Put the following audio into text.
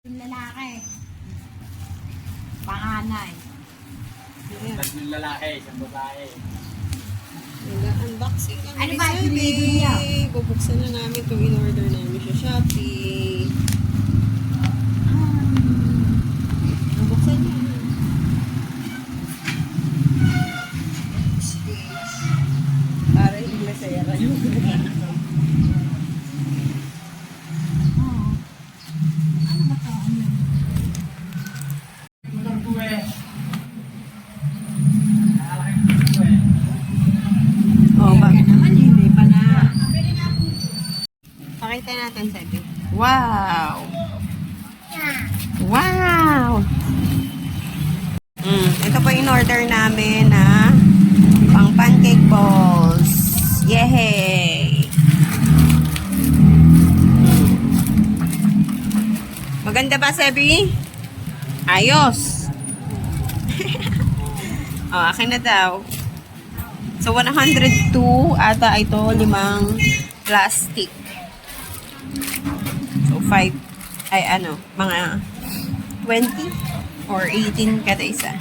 Yung lalaki. Panganay. Tatlong lalaki, isang babae. Nag-unboxing kami Ano ni ba, Sabi. binibili niya? Bubuksan na namin itong in-order namin sa Shopee. Bubuksan niya. Para hindi masayara yung Oo. Ano ba to? Ano? Motor ko eh. Oh, ba? Kaya naman, hindi pa na. Pakita natin, Sabi. Wow! Wow! Ito po yung order namin na pang pancake balls. Yay! Maganda ba, Sebi? Ayos! Oh, akin na daw. So, 102 ata ito, 5 plastic. So, 5, ay ano, mga 20 or 18 kada isa.